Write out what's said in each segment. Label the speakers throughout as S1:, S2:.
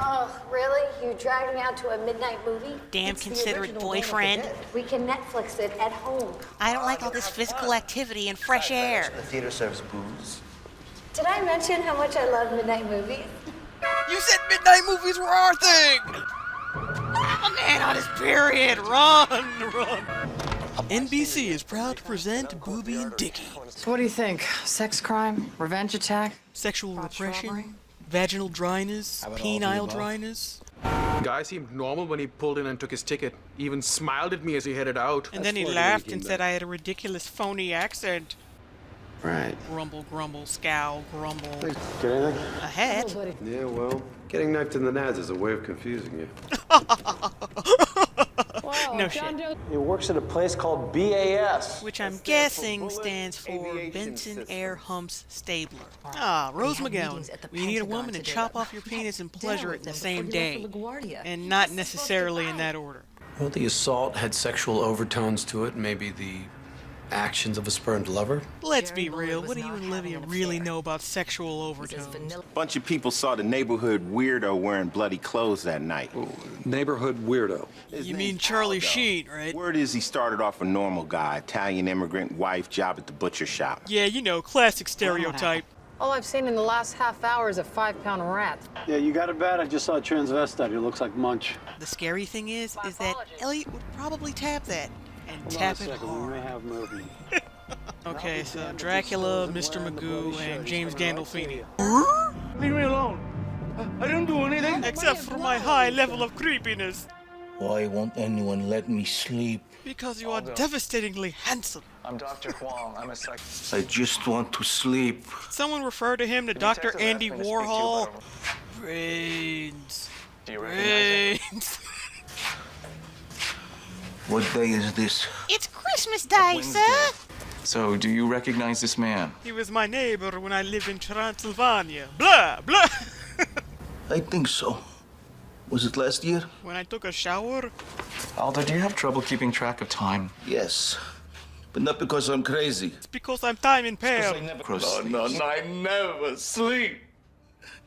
S1: Oh, really? You dragged me out to a midnight movie?
S2: Damn considerate boyfriend.
S1: We can Netflix it at home.
S2: I don't like all this physical activity and fresh air.
S3: The theater serves booze.
S1: Did I mention how much I love midnight movies?
S4: You said midnight movies were our thing!
S2: A man on his period. Run.
S4: NBC is proud to present Booby and Dickie.
S5: So what do you think? Sex crime? Revenge attack?
S4: Sexual repression?
S5: robbery?
S4: Vaginal dryness? Penile dryness?
S6: Guy seemed normal when he pulled in and took his ticket. He even smiled at me as he headed out.
S4: And then he laughed and said I had a ridiculous phony accent.
S7: Right.
S4: Grumble, grumble, scowl, grumble.
S7: Get anything?
S2: A hat?
S7: Yeah, well, getting knifed in the nads is a way of confusing you.
S4: No shit.
S8: He works at a place called BAS.
S4: Which I'm guessing stands for Benson Air Humps Stabler. Ah, Rose McGowan. We need a woman to chop off your penis and pleasure it in the same day. And not necessarily in that order.
S9: Well, the assault had sexual overtones to it, maybe the actions of a spurned lover.
S4: Let's be real, what do you and Olivia really know about sexual overtones?
S10: Bunch of people saw the neighborhood weirdo wearing bloody clothes that night.
S7: Oh, neighborhood weirdo.
S4: You mean Charlie Sheen, right?
S10: Word is he started off a normal guy, Italian immigrant, wife, job at the butcher shop.
S4: Yeah, you know, classic stereotype.
S5: All I've seen in the last half hour is a 5-pound rat.
S8: Yeah, you got it bad. I just saw a transvestite who looks like Munch.
S4: The scary thing is that Elliot would probably tap that. And
S8: Hold
S4: tap
S8: on a
S4: it
S8: second, we
S4: hard.
S8: may have movement.
S4: Okay, so Dracula, Mr. Magoo, and James Gandolfini.
S8: Leave me alone. I didn't do anything.
S4: Except for my high level of creepiness.
S11: Why won't anyone let me sleep?
S4: Because you are devastatingly handsome.
S12: I'm Dr. Huang. I'm a psych.
S11: I just want to sleep.
S4: Someone refer to him to Dr. Andy Warhol. Brains.
S12: Do you recognize
S4: Brains.
S11: What day is this?
S2: It's Christmas Day, sir.
S12: So, do you recognize this man?
S4: He was my neighbor when I lived in Transylvania. Blah, blah.
S11: I think so. Was it last year?
S4: When I took a shower.
S12: Aldo, do you have trouble keeping track of time?
S11: Yes. But not because I'm crazy.
S4: It's because I'm time impaired.
S11: No, I never sleep.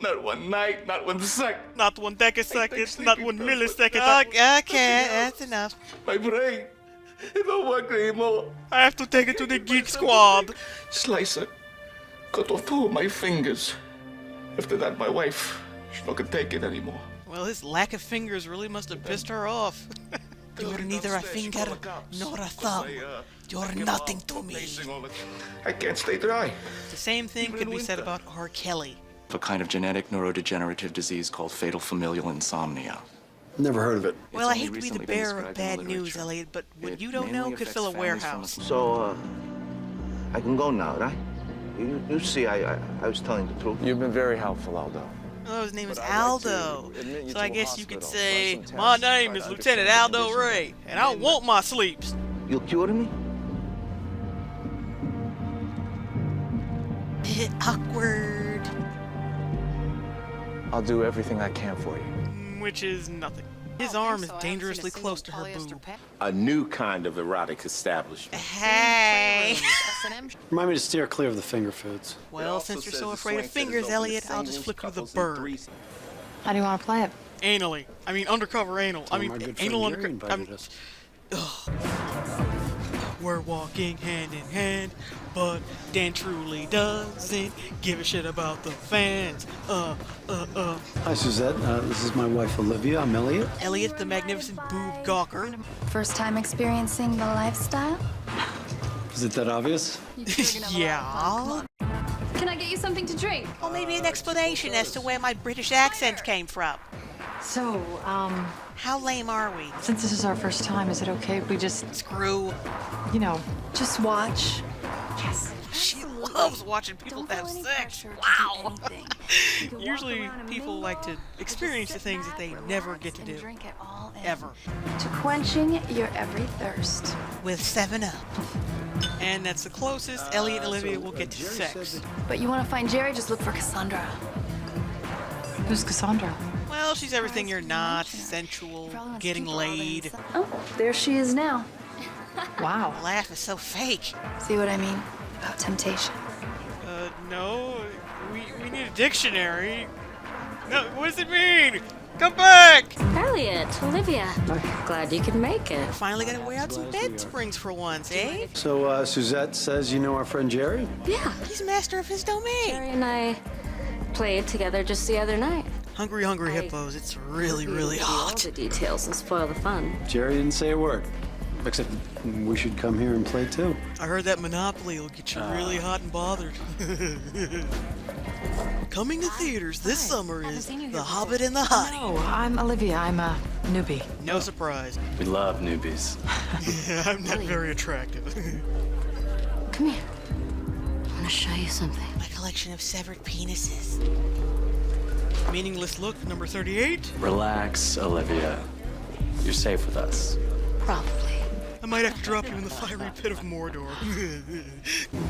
S11: Not one night, not one second.
S4: Not 1 decasecond, not 1 millisecond.
S2: Okay, that's enough.
S11: My brain, it don't work anymore.
S4: I have to take it to the Geek Squad.
S11: Slicer cut off 2 of my fingers. After that, my wife, she not gonna take it anymore.
S4: Well, his lack of fingers really must have pissed her off.
S2: You're neither a finger nor a thumb. You're nothing to me.
S11: I can't stay dry.
S4: The same thing could be said about R. Kelly.
S12: A kind of genetic neurodegenerative disease called fatal familial insomnia.
S7: Never heard of it.
S4: Well, I
S12: only
S4: hate to be the
S12: recently been
S4: bearer of
S12: described in
S4: bad
S12: the
S4: news,
S12: literature.
S4: Elliot, but what
S12: It
S4: you don't know
S12: mainly
S4: could
S12: affects
S4: fill a
S12: families from
S4: warehouse.
S11: So, I can go now, right? You see, I was telling the truth.
S8: You've been very helpful, Aldo.
S4: Oh, his name is Aldo. So I guess you could say, my name is Lieutenant Aldo Ray, and I want my sleeps.
S11: You'll cure me?
S2: Awkward.
S8: I'll do everything I can for you.
S4: Which is nothing. His arm is dangerously close to her boob.
S10: A new kind of erotic establishment.
S2: Hey.
S8: Remind me to steer clear of the finger foods.
S4: Well, since you're so afraid of fingers, Elliot, I'll just flick you the bird.
S5: How do you want to play it?
S4: Anally. I mean, undercover anal. I mean,
S8: My good
S4: anal
S8: friend Gary
S4: undercover.
S8: invited us.
S4: We're walking hand in hand, but Dan truly doesn't give a shit about the fans.
S8: Hi, Suzette. This is my wife, Olivia. I'm Elliot.
S4: Elliot, the magnificent boob gawker.
S1: First time experiencing the lifestyle?
S8: Is it that obvious?
S4: Yeah.
S1: Can I get you something to drink?
S2: Or maybe an explanation as to where my British accent came from.
S5: So,
S2: How lame are we?
S5: since this is our first time, is it okay if we just,
S2: Screw.
S5: just watch?
S2: Yes.
S4: She loves watching people have sex. Wow. Usually people like to experience the things that they never get to do. Ever.
S1: To quenching your every thirst.
S2: With 7-Up.
S4: And that's the closest Elliot and Olivia will get to sex.
S1: But you want to find Jerry, just look for Cassandra.
S5: Who's Cassandra?
S4: Well, she's everything you're not. Sensual, getting laid.
S1: Oh, there she is now.
S5: Wow.
S2: Laugh is so fake.
S1: See what I mean? About temptation.
S4: No. We need a dictionary. No, what does it mean? Come back!
S3: Elliot, Olivia, glad you could make it.
S4: Finally got to wear out some bed springs for once, eh?
S8: So, Suzette says you know our friend Jerry?
S3: Yeah,
S4: He's master of his domain.
S3: Jerry and I played together just the other night.
S4: Hungry, hungry hippos. It's really, really
S3: All
S4: hot.
S3: the details and spoil the fun.
S8: Jerry didn't say a word. Except we should come here and play too.
S4: I heard that Monopoly will get you really hot and bothered. Coming to theaters this summer is The Hobbit and the Hottie.
S5: Oh, I'm Olivia. I'm a newbie.
S4: No surprise.
S12: We love newbies.
S4: Yeah, I'm not very attractive.
S3: Come here. I want to show you something.
S4: My collection of severed penises. Meaningless look number 38.
S12: Relax, Olivia. You're safe with us.
S3: Probably.
S4: I might have to drop you in the fiery pit of Mordor.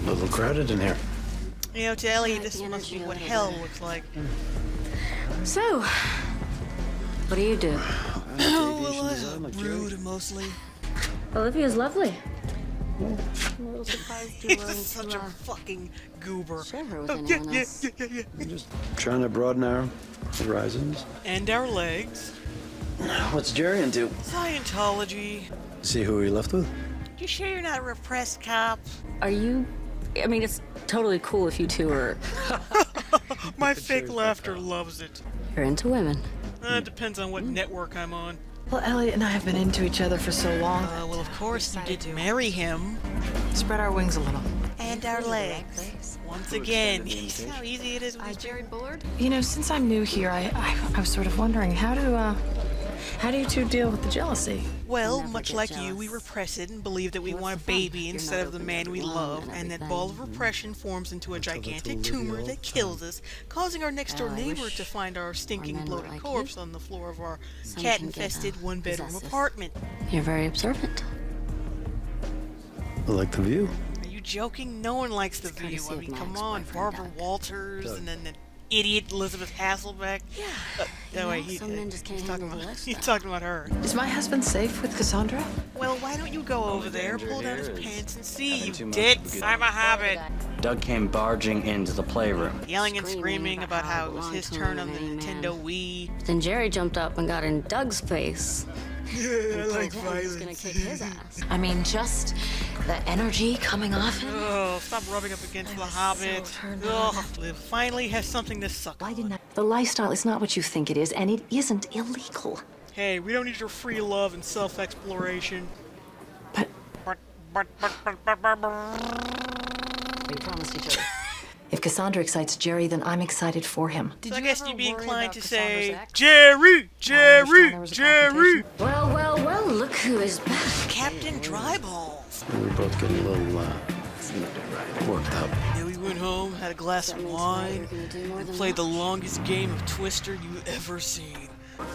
S8: A little crowded in here.
S4: You know, to Ellie, this must be what hell looks like.
S3: So, what do you do?
S4: Oh, well, rude, mostly.
S3: Olivia's lovely. I'm a little surprised you were
S4: He's such a fucking goober.
S3: share her with
S4: Oh,
S3: anyone else.
S4: yeah.
S8: Just trying to broaden our horizons.
S4: And our legs.
S8: What's Jerry into?
S4: Scientology.
S8: See who we left with?
S4: You sure you're not a repressed cop?
S3: Are you... I mean, it's totally cool if you two are...
S4: My fake laughter loves it.
S3: You're into women.
S4: It depends on what network I'm on.
S5: Well, Elliot and I have been into each other for so long.
S4: Well, of course, you did marry him.
S5: Spread our wings a little.
S4: And our legs. Once again, you see how easy it is with
S1: Jerry Bullard?
S5: You know, since I'm new here, I was sort of wondering, how do you two deal with the jealousy?
S4: Well, much like you, we repress it and believe that we want a baby instead of the man we love, and that ball of repression forms into a gigantic tumor that kills us, causing our next-door neighbor to find our stinking bloated corpse on the floor of our cat-infested one-bedroom apartment.
S3: You're very observant.
S8: I like the view.
S4: Are you joking? No one likes the view. I mean, come on, Barbara Walters, and then the idiot Elizabeth Hasselbeck. Yeah. No, wait, he's talking about her.
S5: Is my husband safe with Cassandra?
S4: Well, why don't you go over there, pull down his pants, and see, you dicks? I'm a hobbit.
S12: Doug came barging into the playroom.
S4: Yelling and screaming about how it was his turn on the Nintendo Wii.
S3: Then Jerry jumped up and got in Doug's face.
S4: I like
S3: He's gonna kick his ass.
S5: I mean, just the energy coming off him.
S4: Oh, stop rubbing up against the Hobbit. Oh, Liv finally has something to suck on.
S5: The lifestyle is not what you think it is, and it isn't illegal.
S4: Hey, we don't need your free love and self-exploration.
S5: But
S4: But.
S5: we promised each other. If Cassandra excites Jerry, then I'm excited for him.
S4: So I guess you'd be inclined to say, Jerry!
S3: Well, look who is back.
S4: Captain Dryballs.
S8: We're both getting a little worked up.
S4: Then we went home, had a glass of wine, and played the longest game of Twister you ever seen.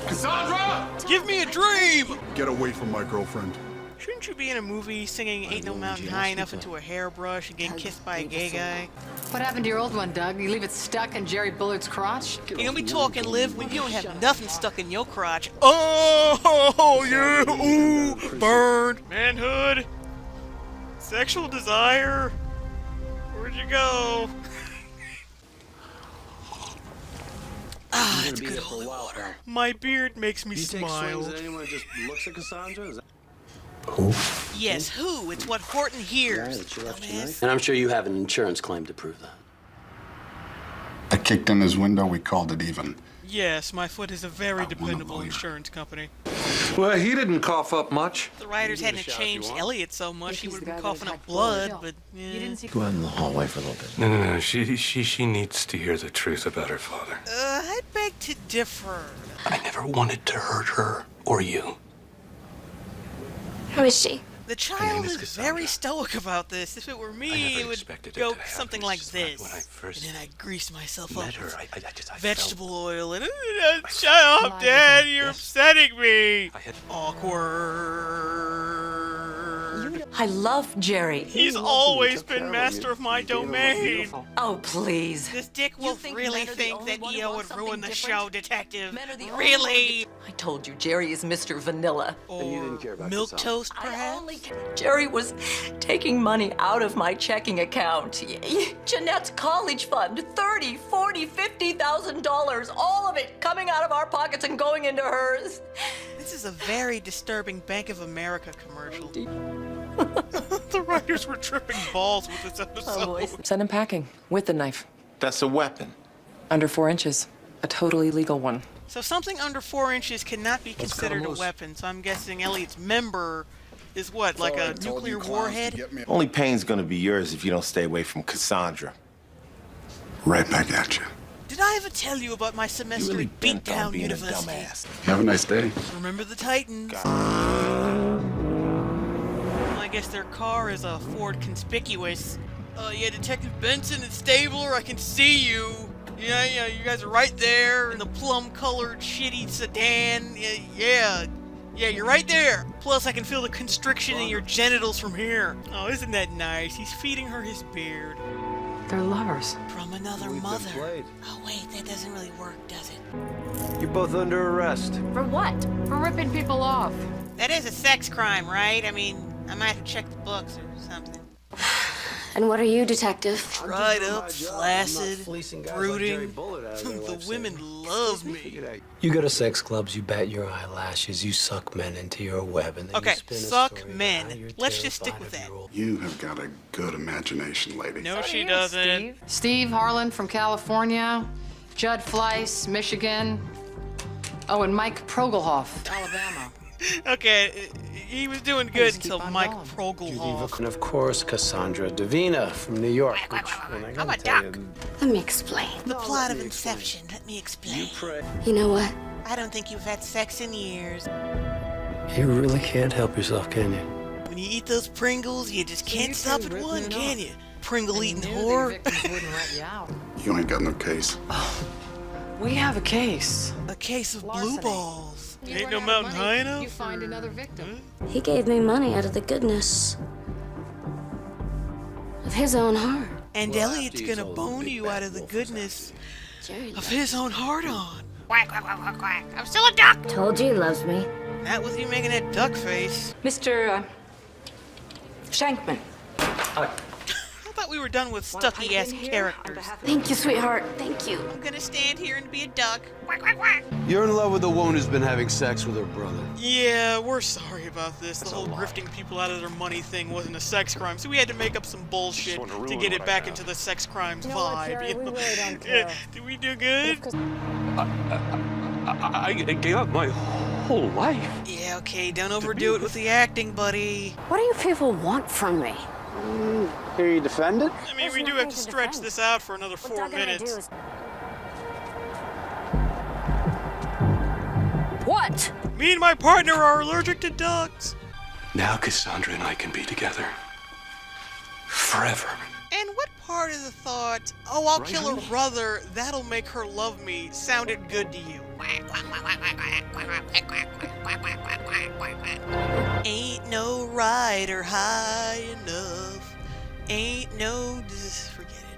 S11: Cassandra!
S4: Give me a dream!
S11: Get away from my girlfriend.
S4: Shouldn't you be in a movie singing Ain't No Mountain High Enough into a hairbrush and getting kissed by a gay guy?
S5: What happened to your old one, Doug? You leave it stuck in Jerry Bullard's crotch?
S4: You're gonna be talking, Liv, when you don't have nothing stuck in your crotch. Oh, yeah, ooh, burned. Manhood. Sexual desire. Where'd you go? Ah, it's good holy water. My beard makes me smile.
S8: Anyone just looks at Cassandra? Is that...
S4: Yes, who? It's what Horton hears. Dumbass.
S9: And I'm sure you have an insurance claim to prove that.
S11: I kicked in his window, we called it even.
S4: Yes, my foot is a very dependable insurance company.
S6: Well, he didn't cough up much.
S4: The writers hadn't changed Elliot so much, he would have been coughing up blood, but yeah.
S8: Go out in the hallway for a little bit.
S13: No. She needs to hear the truth about her father.
S4: I beg to differ.
S13: I never wanted to hurt her or you.
S1: Who is she?
S4: The child is very stoic about this. If it were me, it would go something like this. And then I'd grease myself up with vegetable oil and shut up, Dad, you're upsetting me. Awkward.
S5: I love Jerry.
S4: He's always been master of my domain.
S5: Oh, please.
S4: This Dick Wolf really think that EO would ruin the show, Detective. Really?
S5: I told you, Jerry is Mr. Vanilla.
S4: Or milquetoast, perhaps?
S5: Jerry was taking money out of my checking account. Jeanette's college fund, $30,000, $40,000, $50,000, all of it coming out of our pockets and going into hers.
S4: This is a very disturbing Bank of America commercial. The writers were tripping balls with this episode.
S5: Send him packing with the knife.
S10: That's a weapon.
S5: Under 4 inches. A totally legal one.
S4: So something under 4 inches cannot be considered a weapon, so I'm guessing Elliot's member is what, like a nuclear warhead?
S10: Only pain's gonna be yours if you don't stay away from Cassandra.
S13: Right back at you.
S4: Did I ever tell you about my semester
S10: You really
S4: at
S10: bent on
S4: Beatdown
S10: being a
S4: University?
S10: dumbass.
S13: Have a nice day.
S4: Remember the Titans? I guess their car is a Ford Conspicuous. Yeah, Detective Benson and Stabler, I can see you. Yeah, you guys are right there in the plum-colored shitty sedan. Yeah, you're right there. Plus, I can feel the constriction in your genitals from here. Oh, isn't that nice? He's feeding her his beard.
S5: They're lovers.
S4: From another mother. Oh, wait, that doesn't really work, does it?
S7: You're both under arrest.
S3: For what? For ripping people off.
S4: That is a sex crime, right? I mean, I might have to check the books or something.
S1: And what are you, Detective?
S4: Dried up, flaccid, brooding. The women love me.
S8: You go to sex clubs, you bat your eyelashes, you suck men into your web, and then
S4: Okay,
S8: you spin a
S4: suck
S8: story
S4: men.
S8: how you're
S4: Let's just stick
S8: terrified
S4: with
S8: of
S4: that.
S8: your old-
S13: You have got a good imagination, lady.
S4: No, she doesn't.
S3: Steve Harlan from California. Judd Fleiss, Michigan. Oh, and Mike Progelhoff, Alabama.
S4: Okay, he was doing good until Mike
S8: Geneva,
S4: Progelhoff.
S8: and of course, Cassandra Davina from New York.
S4: I'm a duck.
S1: Let me explain.
S4: The plot of Inception. Let me explain.
S1: You know what?
S4: I don't think you've had sex in years.
S8: You really can't help yourself, can you?
S4: When you eat those Pringles, you just can't stop at one, can you? Pringle-eating whore.
S13: You ain't got no case.
S5: We have a case.
S4: A case of blue balls. Ain't no mountain high enough?
S3: You find another victim.
S1: He gave me money out of the goodness of his own heart.
S4: And Elliot's gonna bone you out of the goodness
S1: Jerry
S4: of his own heart-on. Quack, quack, quack, quack, quack. I'm still a duck!
S1: told you he loves me.
S4: That was you making that duck face.
S5: Mr. Shankman.
S4: I thought we were done with stucky-ass characters.
S1: Thank you, sweetheart. Thank you.
S4: I'm gonna stand here and be a duck. Quack, quack, quack.
S7: You're in love with a woman who's been having sex with her brother.
S4: Yeah, we're sorry about this. The whole grifting people out of their money thing wasn't a sex crime, so we had to make up some bullshit to get it back into the sex crimes vibe. You know? Yeah, did we do good?
S13: I gave up my whole life.
S4: Yeah, okay, don't overdo it with the acting, buddy.
S1: What do you people want from me?
S7: Hear you defend it?
S4: I mean, we do have to stretch this out for another 4 minutes.
S1: What?
S4: Me and my partner are allergic to ducks.
S13: Now Cassandra and I can be together. Forever.
S4: And what part of the thought, oh, I'll kill her brother, that'll make her love me, sounded good to you? Ain't no rider high enough. Ain't no